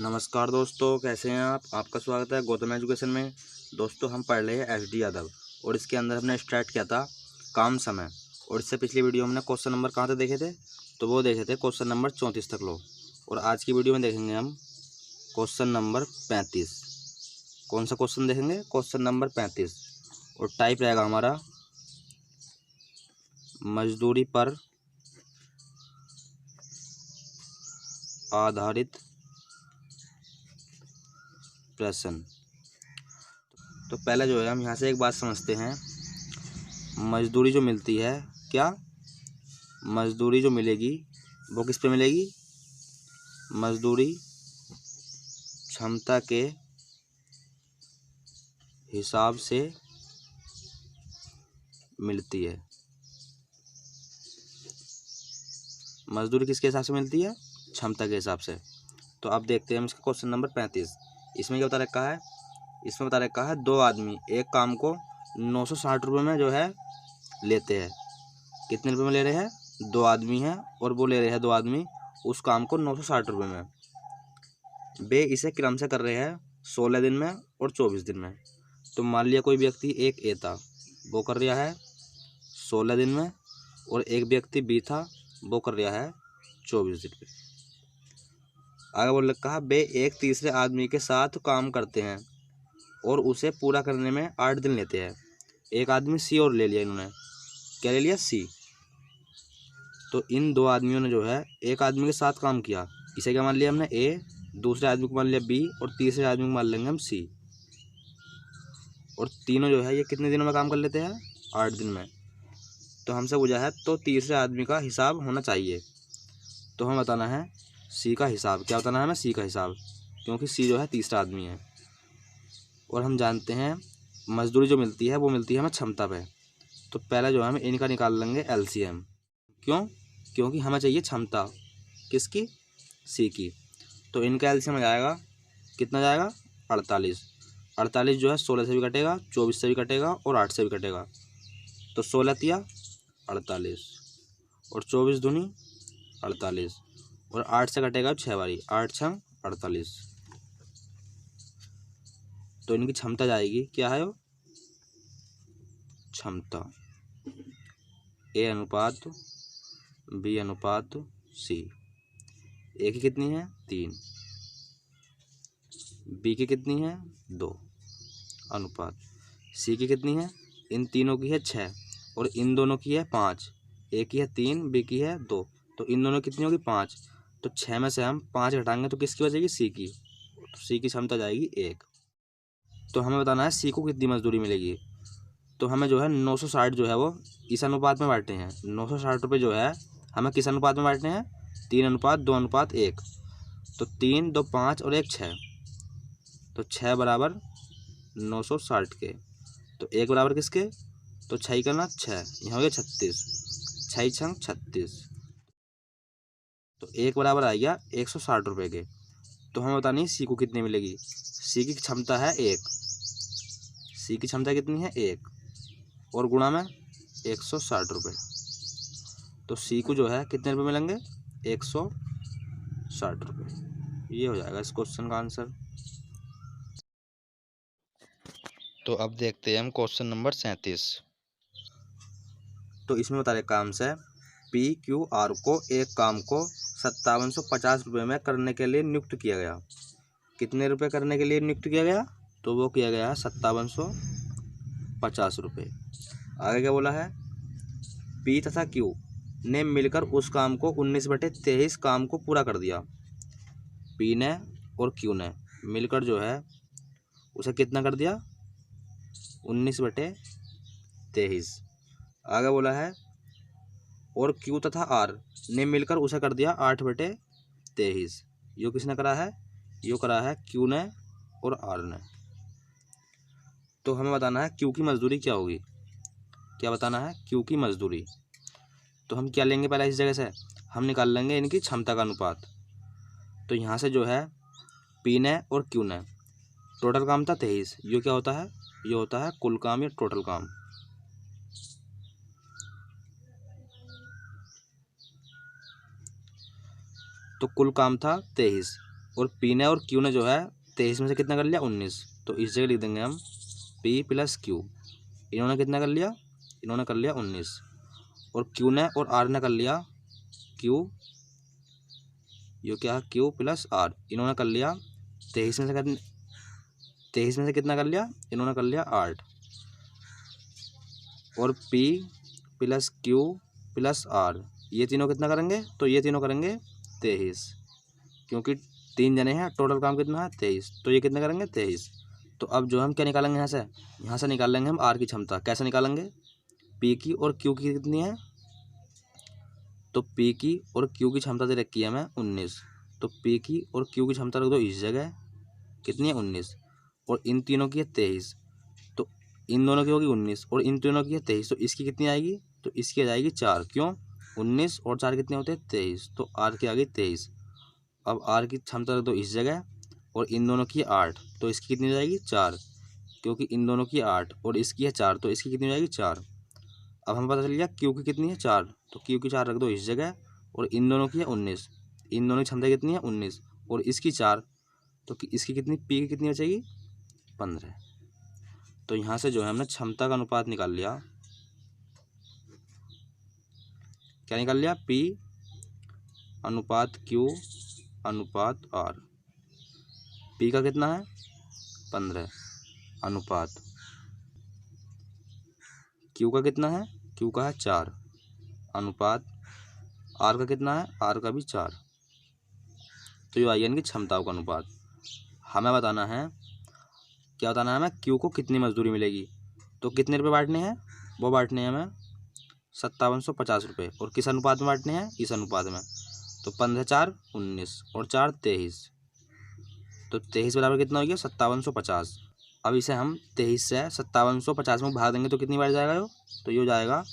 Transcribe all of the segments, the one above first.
नमस्कार दोस्तों, कैसे हैं आप। आपका स्वागत है गौतम एजुकेशन में। दोस्तों, हम पढ़ रहे हैं एस.डी. यादव और इसके अंदर हमने स्टार्ट किया था काम समय। और इससे पिछली वीडियो में हमने क्वेश्चन नंबर कहाँ तक देखे थे, तो वो देखे थे क्वेश्चन नंबर 34 तक लो। और आज की वीडियो में देखेंगे हम क्वेश्चन नंबर 35। कौन सा क्वेश्चन देखेंगे? Question number 35। और टाइप रहेगा हमारा मजदूरी पर आधारित प्रश्न। तो पहले जो है हम यहाँ से एक बात समझते हैं। मजदूरी जो मिलती है, क्या मजदूरी जो मिलेगी वो किस पे मिलेगी? मजदूरी क्षमता के हिसाब से मिलती है। मजदूरी किसके हिसाब से मिलती है? क्षमता के हिसाब से। तो अब देखते हैं हम इसका क्वेश्चन नंबर 35। इसमें क्या बता रखा है? इसमें बता रखा है दो आदमी एक काम को 960 रुपये में जो है लेते हैं। कितने रुपये में ले रहे हैं? दो आदमी हैं और वो ले रहे हैं दो आदमी उस काम को 960 रुपये में। वे इसे क्रम से कर रहे हैं 16 दिन में और 24 दिन में। तो मान लिया कोई व्यक्ति एक ए था, वो कर रहा है 16 दिन में, और एक व्यक्ति बी था, वो कर रहा है 24 दिन में। आगे बोल रखा है वे एक तीसरे आदमी के साथ काम करते हैं और उसे पूरा करने में 8 दिन लेते हैं। एक आदमी सी और ले लिया इन्होंने। क्या ले लिया? सी। तो इन दो आदमियों ने जो है एक आदमी के साथ काम किया, इसे क्या मान लिया हमने? ए। दूसरे आदमी को मान लिया बी और तीसरे आदमी को मान लेंगे हम सी। और तीनों जो है ये कितने दिनों में काम कर लेते हैं? 8 दिन में। तो हमसे पूछा है तो तीसरे आदमी का हिसाब होना चाहिए। तो हमें बताना है सी का हिसाब। क्या बताना है हमें? सी का हिसाब, क्योंकि सी जो है तीसरा आदमी है। और हम जानते हैं मजदूरी जो मिलती है वो मिलती है हमें क्षमता पे। तो पहले जो है हम इनका निकाल लेंगे एलसीएम। क्यों? क्योंकि हमें चाहिए क्षमता किसकी? सी की। तो इनका एलसीएम आ जाएगा, कितना जाएगा? 48। 48 जो है 16 से भी कटेगा, 24 से भी कटेगा और 8 से भी कटेगा। तो 16 तिया 48 और 24 दूनी 48 और 8 से कटेगा 6 बारी, 8 छंग 48। तो इनकी क्षमता जाएगी, क्या है वो? क्षमता ए अनुपात बी अनुपात सी। ए की कितनी है? 3। बी की कितनी है? 2 अनुपात सी की कितनी है? इन तीनों की है 6 और इन दोनों की है 5। ए की है 3, बी की है 2, तो इन दोनों कितनी होगी? 5। तो 6 में से हम 5 घटाएंगे तो किसकी बचेगी? सी की। तो सी की क्षमता जाएगी 1। तो हमें बताना है सी को कितनी मजदूरी मिलेगी। तो हमें जो है 960 जो है वो इस अनुपात में बांटने हैं। 960 रुपये जो है हमें किस अनुपात में बांटने हैं? 3 अनुपात 2 अनुपात 1। तो 3 2 5 और 1 6। तो 6 बराबर 960 के। तो 1 बराबर किसके? तो 6 करना 6, यहाँ हो गया 36। 6 छंग 36। तो 1 बराबर आ गया 160 रुपये के। तो हमें बतानी है सी को कितनी मिलेगी। सी की क्षमता है 1। सी की क्षमता कितनी है? 1 और गुणा में 160 रुपये। तो सी को जो है कितने रुपये मिलेंगे? 160 रुपये। ये हो जाएगा इस क्वेश्चन का आंसर। तो अब देखते हैं हम क्वेश्चन नंबर 37। तो इसमें बता रहे काम से PQR को एक काम को 5750 रुपये में करने के लिए नियुक्त किया गया। कितने रुपये करने के लिए नियुक्त किया गया? तो वो किया गया है 5750 रुपये। आगे क्या बोला है? P तथा Q ने मिलकर उस काम को 19/23 काम को पूरा कर दिया। P ने और Q ने मिलकर जो है उसे कितना कर दिया? 19/23। आगे बोला है और Q तथा R ने मिलकर उसे कर दिया 8/23। यो किसने करा है? यो करा है Q ने और R ने। तो हमें बताना है Q की मजदूरी क्या होगी। क्या बताना है? Q की मजदूरी। तो हम क्या लेंगे? पहले इस जगह से हम निकाल लेंगे इनकी क्षमता का अनुपात। तो यहाँ से जो है P ने और Q ने टोटल काम था 23। यो क्या होता है? ये होता है कुल काम या टोटल काम। तो कुल काम था 23 और पी ने और क्यू ने जो है 23 में से कितना कर लिया 19। तो इस जगह लिख देंगे हम पी प्लस क्यू। इन्होंने कितना कर लिया, इन्होंने कर लिया 19। और क्यू ने और आर ने कर लिया क्यू, ये क्या है क्यू प्लस आर, इन्होंने कर लिया 23 में से कितना कर लिया, इन्होंने कर लिया 8। और P plus Q plus R, ये तीनों कितना करेंगे, तो ये तीनों करेंगे 23, क्योंकि 3 जने हैं, टोटल काम कितना है 23, तो ये कितने करेंगे 23। तो अब जो हम क्या निकालेंगे यहाँ से निकाल लेंगे हम आर की क्षमता। कैसे निकालेंगे, पी की और क्यू की कितनी है, तो पी की और क्यू की क्षमता दे रखी है हमें 19। तो पी की और क्यू की क्षमता रख दो इस जगह, कितनी है 19, और इन तीनों की है 23। तो इन दोनों की होगी 19 और इन तीनों की है 23, तो इसकी कितनी आएगी, तो इसकी आ जाएगी 4। क्यों, 19 और 4 कितने होते हैं 23, तो आर की आ गई 23। अब आर की क्षमता रख दो इस जगह, और इन दोनों की 8, तो इसकी कितनी हो जाएगी 4, क्योंकि इन दोनों की 8 और इसकी है 4, तो इसकी कितनी हो जाएगी 4। अब हमें पता चल गया क्यू की कितनी है 4, तो क्यू की 4 रख दो इस जगह, और इन दोनों की है 19, इन दोनों की क्षमता कितनी है 19 और इसकी 4, तो इसकी कितनी, पी की कितनी बचेगी 15। तो यहाँ से जो है हमने क्षमता का अनुपात निकाल लिया। क्या निकाल लिया, पी अनुपात क्यू अनुपात आर। पी का कितना है 15 अनुपात क्यू का कितना है, क्यू का है 4 अनुपात आर का कितना है, आर का भी 4। तो ये आई यानी कि क्षमताओं का अनुपात। हमें बताना है, क्या बताना है हमें, क्यू को कितनी मजदूरी मिलेगी। तो कितने रुपये बांटने हैं, वो बांटने हैं हमें 5750 रुपये। और किस अनुपात में बांटने हैं, इस अनुपात में। तो 15 4 19 और 4 23, तो 23 बराबर कितना हो गया 5750। अब इसे हम 23 से 5750 में भाग देंगे तो कितनी बार जाएगा यो, तो ये हो जाएगा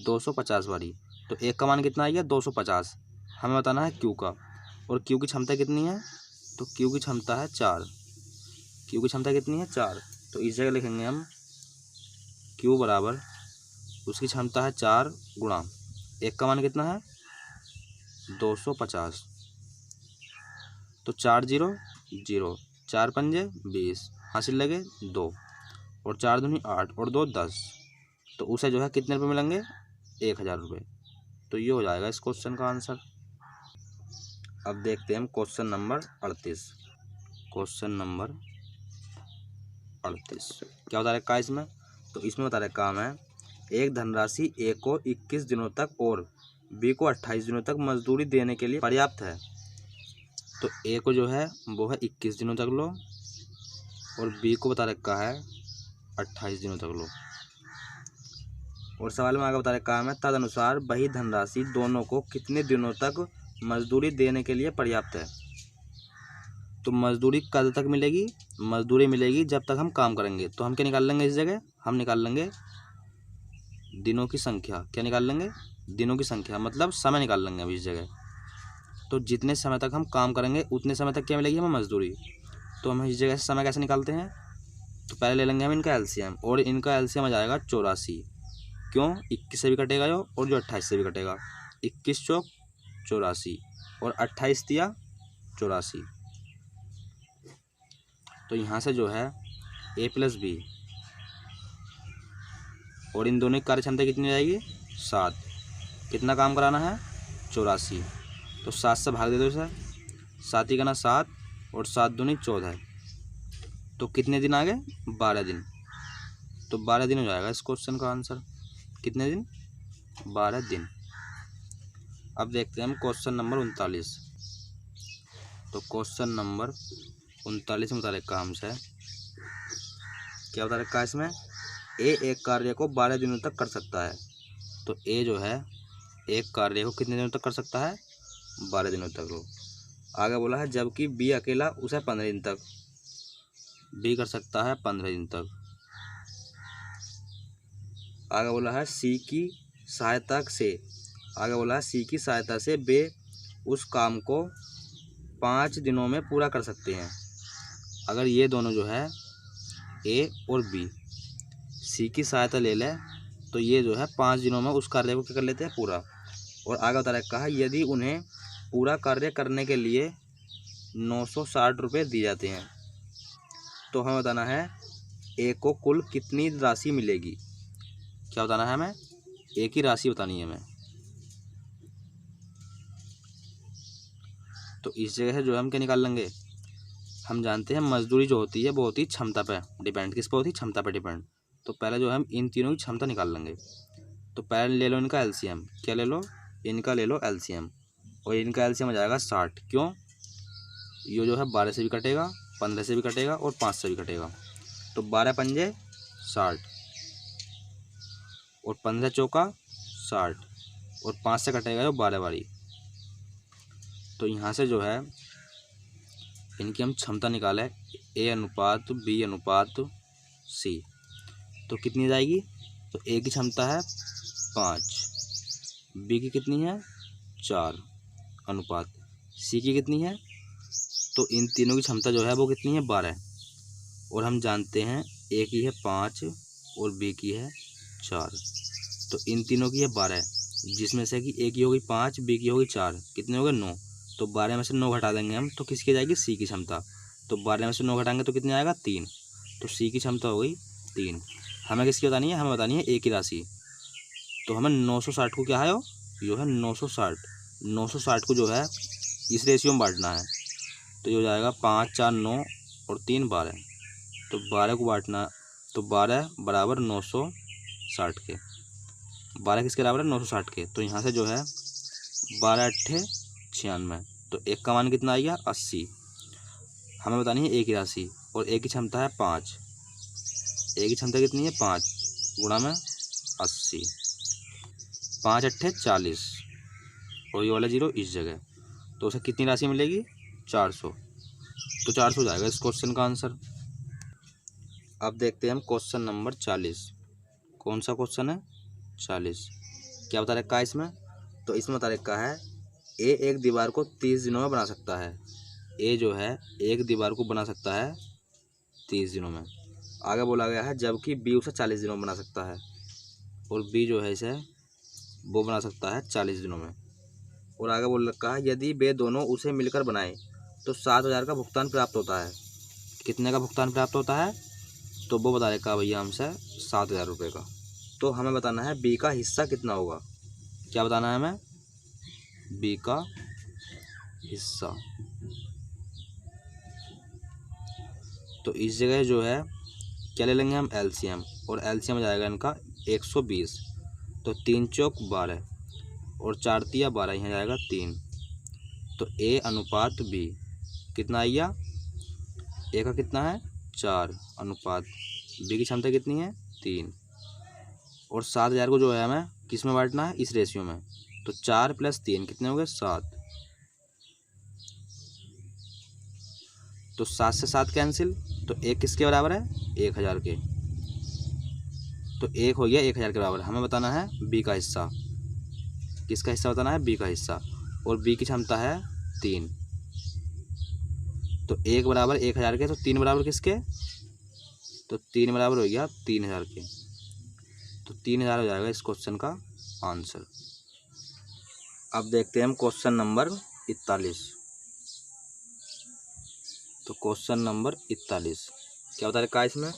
250 बारी। तो एक का मान कितना आ गया 250। हमें बताना है क्यू का, और क्यू की क्षमता कितनी है, तो क्यू की क्षमता है 4। क्यू की क्षमता कितनी है 4, तो इस जगह लिखेंगे हम क्यू बराबर उसकी क्षमता है 4 गुणा एक का मान कितना है 250। तो 4 0 0, 4 पंजे 20, हासिल लगे 2, और 4 दूनी 8 और 2 10, तो उसे जो है कितने रुपये मिलेंगे 1000 रुपये। तो ये हो जाएगा इस क्वेश्चन का आंसर। अब देखते हैं हम क्वेश्चन नंबर 38। क्वेश्चन नंबर 38 क्या बता रखा है इसमें, तो इसमें बता रखा है एक धनराशि ए को 21 दिनों तक और बी को 28 दिनों तक मजदूरी देने के लिए पर्याप्त है। तो ए को जो है वो है 21 दिनों तक लो, और बी को बता रखा है 28 दिनों तक लो। और सवाल में आगे बता रखा है तदनुसार वही धनराशि दोनों को कितने दिनों तक मजदूरी देने के लिए पर्याप्त है। तो मजदूरी कब तक मिलेगी, मजदूरी मिलेगी जब तक हम काम करेंगे। तो हम क्या निकाल लेंगे इस जगह, हम निकाल लेंगे दिनों की संख्या। क्या निकाल लेंगे, दिनों की संख्या, मतलब समय निकाल लेंगे अभी इस जगह। तो जितने समय तक हम काम करेंगे उतने समय तक क्या मिलेगी हमें मजदूरी। तो हम इस जगह से समय कैसे निकालते हैं, तो पहले ले लेंगे हम इनका एलसीएम, और इनका एलसीएम आ जाएगा 84। क्यों, 21 से भी कटेगा यो, और जो 28 से भी कटेगा। 21 चौक 84 और 28 दिया 84। तो यहाँ से जो है ए प्लस बी, और इन दोनों की कार्य क्षमता कितनी हो जाएगी 7। कितना काम कराना है 84, तो 7 से भाग दे दो इसे, 7 ही करना 7 और 7 दूनी 14। तो कितने दिन आ गए 12 दिन। तो 12 दिन हो जाएगा इस क्वेश्चन का आंसर। कितने दिन 12 दिन। अब देखते हैं हम क्वेश्चन नंबर 39। तो क्वेश्चन नंबर 39 में बता रखा हमसे, क्या बता रखा है इसमें, ए एक कार्य को 12 दिनों तक कर सकता है। तो ए जो है एक कार्य को कितने दिनों तक कर सकता है 12 दिनों तक लो। आगे बोला है जबकि बी अकेला उसे 15 दिन तक, बी कर सकता है 15 दिन तक। आगे बोला है सी की सहायता से, आगे बोला है सी की सहायता से वे उस काम को 5 दिनों में पूरा कर सकते हैं। अगर ये दोनों जो है ए और बी सी की सहायता ले ले, तो ये जो है 5 दिनों में उस कार्य को क्या कर लेते हैं पूरा। और आगे बता रखा है यदि उन्हें पूरा कार्य करने के लिए ₹960 दिए जाते हैं। तो हमें बताना है ए को कुल कितनी राशि मिलेगी। क्या बताना है हमें? ए की राशि बतानी है हमें। तो इस जगह से जो है हम क्या निकाल लेंगे, हम जानते हैं मजदूरी जो होती है वो होती है क्षमता पे डिपेंड। किस पे होती है? क्षमता पे डिपेंड। तो पहले जो है हम इन तीनों की क्षमता निकाल लेंगे। तो पहले ले लो इनका एलसीएम। क्या ले लो? इनका ले लो एलसीएम। और इनका एलसीएम हो जाएगा 60। क्यों? ये जो है 12 से भी कटेगा, 15 से भी कटेगा और 5 से भी कटेगा। तो 12 पंजे 60 और 15 चौका 60 और 5 से कटेगा जो 12 बारी। तो यहाँ से जो है इनकी हम क्षमता निकालें, ए अनुपात बी अनुपात सी। तो कितनी जाएगी? तो ए की क्षमता है 5, बी की कितनी है 4 अनुपात सी की कितनी है। तो इन तीनों की क्षमता जो है वो कितनी है 12। और हम जानते हैं ए की है 5 और बी की है 4। तो इन तीनों की है 12, जिसमें से कि ए की होगी 5, बी की होगी 4, कितने हो गए 9। तो 12 में से 9 घटा देंगे हम, तो किसकी जाएगी? सी की क्षमता। तो 12 में से 9 घटाएंगे तो कितनी आएगा? 3। तो सी की क्षमता हो गई 3। हमें किसकी बतानी है? हमें बतानी है ए की राशि। तो हमें 960 को क्या है जो है 960 को जो है इस रेशियो में बांटना है। तो ये हो जाएगा 5 4 9 और 3 12। तो 12 को बांटना, तो 12 बराबर 960 के। 12 किसके बराबर है? 960 के। तो यहाँ से जो है 12 अट्ठे 96। तो एक का मान कितना आ गया? 80। हमें बतानी है ए की राशि। और ए की क्षमता है 5। ए की क्षमता कितनी है? 5 गुणा में 80। 5 अट्ठे 40 और ये वाला 0 इस जगह। तो उसे कितनी राशि मिलेगी? 400। तो 400 जाएगा इस क्वेश्चन का आंसर। अब देखते हैं हम क्वेश्चन नंबर 40। कौन सा क्वेश्चन है? 40। क्या बता रखा है इसमें? तो इसमें बता रखा है ए एक दीवार को 30 दिनों में बना सकता है। ए जो है एक दीवार को बना सकता है 30 दिनों में। आगे बोला गया है जबकि बी उसे 40 दिनों में बना सकता है। और बी जो है इसे वो बना सकता है 40 दिनों में। और आगे बोल रखा है यदि वे दोनों उसे मिलकर बनाए तो 7,000 का भुगतान प्राप्त होता है। कितने का भुगतान प्राप्त होता है? तो वो बता रखा भैया हमसे 7,000 रुपये का। तो हमें बताना है बी का हिस्सा कितना होगा। क्या बताना है हमें? बी का हिस्सा। तो इस जगह जो है क्या ले लेंगे हम? एलसीएम। और एलसीएम हो जाएगा इनका 120। तो 3 चौक 12 और 4 तिया 12, यहाँ जाएगा 3। तो ए अनुपात बी कितना आइया? ए का कितना है? 4 अनुपात बी की क्षमता कितनी है? 3। और 7,000 को जो है हमें किस में बांटना है? इस रेशियो में। तो 4 + 3 कितने हो गए? 7। तो 7 से 7 कैंसिल। तो एक किसके बराबर है? 1,000 के। तो एक हो गया 1,000 के बराबर। हमें बताना है बी का हिस्सा। किसका हिस्सा बताना है? बी का हिस्सा। और बी की क्षमता है 3। तो 1 बराबर 1,000 के। तो 3 बराबर किसके? तो 3 बराबर हो गया 3,000 के। तो 3,000 हो जाएगा इस क्वेश्चन का आंसर। अब देखते हैं हम क्वेश्चन नंबर 41। तो क्वेश्चन नंबर 41 क्या बता रखा है इसमें?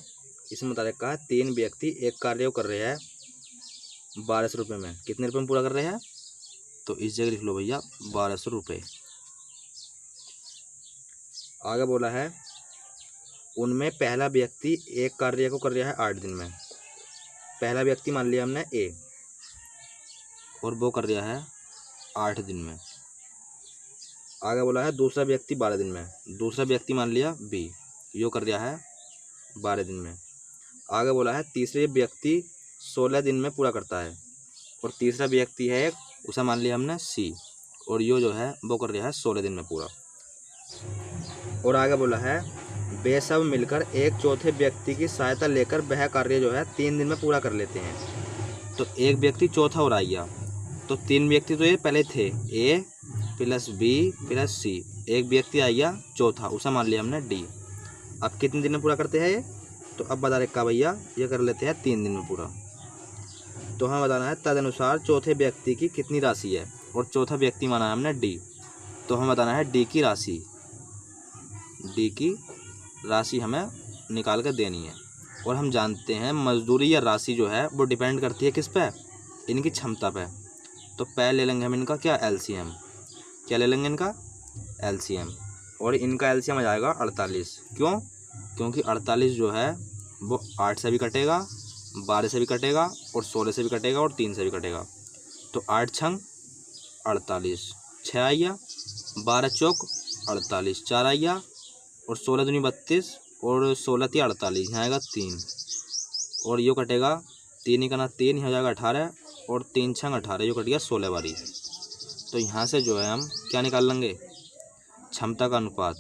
इसमें बता रखा है 3 व्यक्ति एक कार्य को कर रहे हैं 1200 रुपये में। कितने रुपये में पूरा कर रहे हैं? तो इस जगह लिख लो भैया 1200 रुपये। आगे बोला है उनमें पहला व्यक्ति एक कार्य को कर रहा है 8 दिन में। पहला व्यक्ति मान लिया हमने ए और वो कर रहा है 8 दिन में। आगे बोला है दूसरा व्यक्ति 12 दिन में। दूसरा व्यक्ति मान लिया बी, यो कर रहा है 12 दिन में। आगे बोला है तीसरे व्यक्ति 16 दिन में पूरा करता है। और तीसरा व्यक्ति है एक, उसे मान लिया हमने सी, और यो जो है वो कर रहा है 16 दिन में पूरा। और आगे बोला है वे सब मिलकर एक चौथे व्यक्ति की सहायता लेकर वह कार्य जो है 3 दिन में पूरा कर लेते हैं। तो एक व्यक्ति चौथा और आ गया। तो 3 व्यक्ति तो ये पहले थे, ए + बी + सी। एक व्यक्ति आ गया चौथा, उसे मान लिया हमने डी। अब कितने दिन में पूरा करते हैं ये? तो अब बता रखा भैया ये कर लेते हैं 3 दिन में पूरा। तो हमें बताना है तदनुसार चौथे व्यक्ति की कितनी राशि है। और चौथा व्यक्ति माना है हमने डी। तो हमें बताना है डी की राशि। डी की राशि हमें निकाल कर देनी है। और हम जानते हैं मजदूरी या राशि जो है वो डिपेंड करती है किस पे, इनकी क्षमता पे। तो पहले ले लेंगे हम इनका क्या, एलसीएम। क्या ले लेंगे इनका, एलसीएम। और इनका एलसीएम आ जाएगा 48। क्यों, क्योंकि 48 जो है वो 8 से भी कटेगा, 12 से भी कटेगा, और 16 से भी कटेगा, और 3 से भी कटेगा। तो 8 छंग 48, 6 आइया, 12 चौक 48, 4 आइया, और 16 दूनी 32, और 16 थी 48, यहाँ आएगा 3, और यो कटेगा 3 ही करना 3, यहाँ हो जाएगा 18, और 3 छंग 18, यो कट गया 16 बारी। तो यहाँ से जो है हम क्या निकाल लेंगे, क्षमता का अनुपात।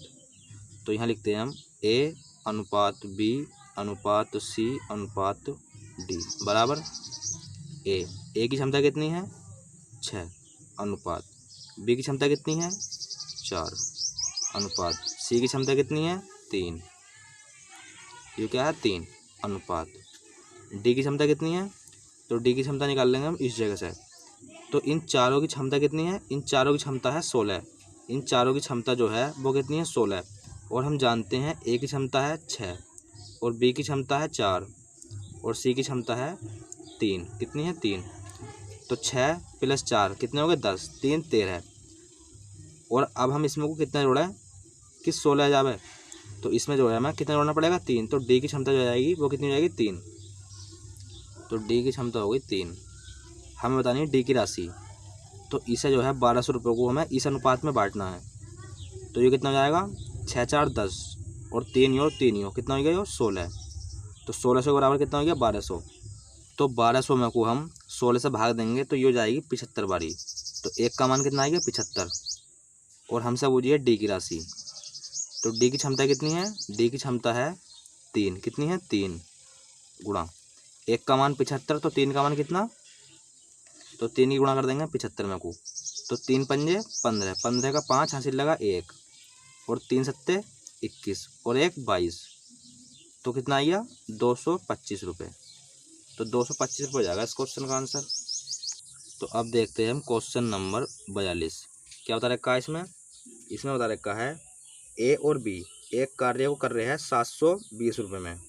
तो यहाँ लिखते हैं हम ए अनुपात बी अनुपात सी अनुपात डी बराबर ए की क्षमता कितनी है 6 अनुपात बी की क्षमता कितनी है 4 अनुपात सी की क्षमता कितनी है 3, ये क्या है 3 अनुपात डी की क्षमता कितनी है, तो डी की क्षमता निकाल लेंगे हम इस जगह से। तो इन चारों की क्षमता कितनी है, इन चारों की क्षमता है 16, इन चारों की क्षमता जो है वो कितनी है 16, और हम जानते हैं ए की क्षमता है 6, और बी की क्षमता है 4, और सी की क्षमता है 3, कितनी है 3। तो 6 + 4 कितने हो गए 10, 3 13। और अब हम इसमें को कितना जोड़ा है कि 16 जावे, तो इसमें जो है हमें कितना जोड़ना पड़ेगा 3। तो डी की क्षमता जो जाएगी वो कितनी हो जाएगी 3। तो डी की क्षमता हो गई 3। हमें बतानी है डी की राशि। तो इसे जो है 1200 रुपये को हमें इस अनुपात में बांटना है। तो ये कितना हो जाएगा 6 4 10, और 3 और 3 हो कितना हो गया ये 16। तो 1600 के बराबर कितना हो गया 1200। तो 1200 में को हम 16 से भाग देंगे तो ये हो जाएगी 75 बारी। तो एक का मान कितना आएगा 75। और हमसे पूछिए डी की राशि। तो डी की क्षमता कितनी है, डी की क्षमता है 3, कितनी है 3 गुणा एक का मान 75, तो 3 का मान कितना, तो 3 की गुणा कर देंगे 75 में को। तो 3 पंजे 15, 15 का 5 हासिल लगा 1, और 3 सत्ते 21, और 1 22। तो कितना आइया 225 रुपये। तो 225 रुपये हो जाएगा इस क्वेश्चन का आंसर। तो अब देखते हैं हम क्वेश्चन नंबर 42। क्या बता रखा है इसमें, इसमें बता रखा है ए और बी एक कार्य को कर रहे हैं 720 रुपये में।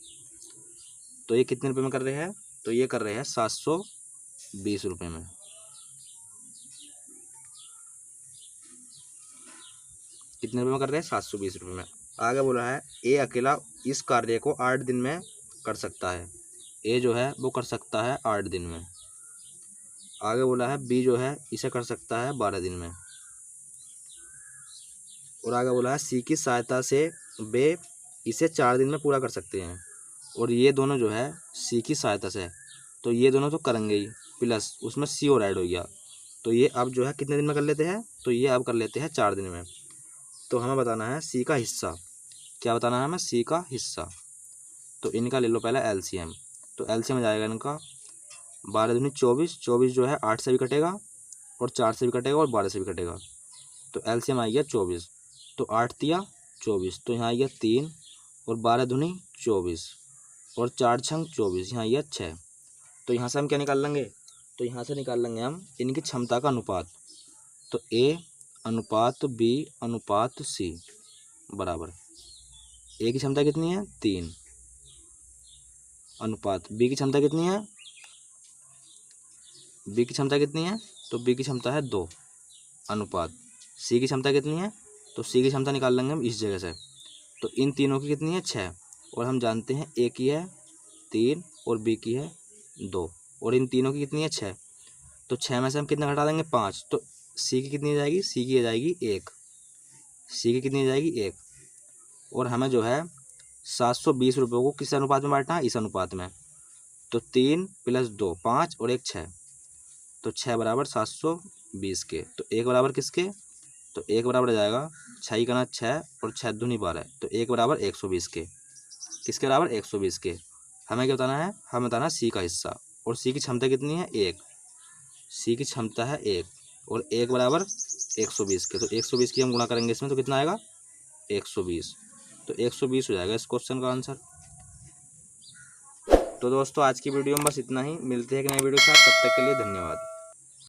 तो ये कितने रुपये में कर रहे हैं, तो ये कर रहे हैं 720 रुपये में। कितने रुपये में कर रहे हैं 720 रुपये में। आगे बोला है ए अकेला इस कार्य को 8 दिन में कर सकता है। ए जो है वो कर सकता है 8 दिन में। आगे बोला है बी जो है इसे कर सकता है 12 दिन में। और आगे बोला है सी की सहायता से वे इसे 4 दिन में पूरा कर सकते हैं। और ये दोनों जो है सी की सहायता से, तो ये दोनों तो करेंगे ही, प्लस उसमें सी और ऐड हो गया। तो ये अब जो है कितने दिन में कर लेते हैं, तो ये अब कर लेते हैं 4 दिन में। तो हमें बताना है सी का हिस्सा। क्या बताना है हमें, सी का हिस्सा। तो इनका ले लो पहले एलसीएम। तो एलसीएम में जाएगा इनका 12 दूनी 24, 24 जो है 8 से भी कटेगा, और 4 से भी कटेगा, और 12 से भी कटेगा। तो एलसीएम आ गया 24। तो 8 तिया 24, तो यहाँ आ गया 3, और 12 दूनी 24, और 4 छंग 24, यहाँ आ गया 6। तो यहाँ से हम क्या निकाल लेंगे, तो यहाँ से निकाल लेंगे हम इनकी क्षमता का अनुपात। तो ए अनुपात बी अनुपात सी बराबर ए की क्षमता कितनी है 3 अनुपात बी की क्षमता कितनी है, बी की क्षमता कितनी है, तो बी की क्षमता है 2 अनुपात सी की क्षमता कितनी है, तो सी की क्षमता निकाल लेंगे हम इस जगह से। तो इन तीनों की कितनी है 6, और हम जानते हैं ए की है 3 और बी की है 2, और इन तीनों की कितनी है 6। तो 6 में से हम कितना घटा देंगे 5। तो सी की कितनी हो जाएगी, सी की हो जाएगी 1, सी की कितनी हो जाएगी 1। और हमें जो है 720 रुपये को किस अनुपात में बांटना है, इस अनुपात में। तो 3 + 2 5 और 1 6, तो 6 बराबर 720 के। तो 1 बराबर किसके, तो 1 बराबर आ जाएगा 6 का 6, और 6 दूनी 12, तो 1 बराबर 120 के। किसके बराबर 120 के। हमें क्या बताना है, हमें बताना है सी का हिस्सा। और सी की क्षमता कितनी है 1, सी की क्षमता है 1, और 1 बराबर 120 के। तो 120 की हम गुणा करेंगे इसमें, तो कितना आएगा 120। तो 120 हो जाएगा इस क्वेश्चन का आंसर। तो दोस्तों आज की वीडियो में बस इतना ही। मिलते हैं एक नई वीडियो के साथ, तब तक के लिए धन्यवाद।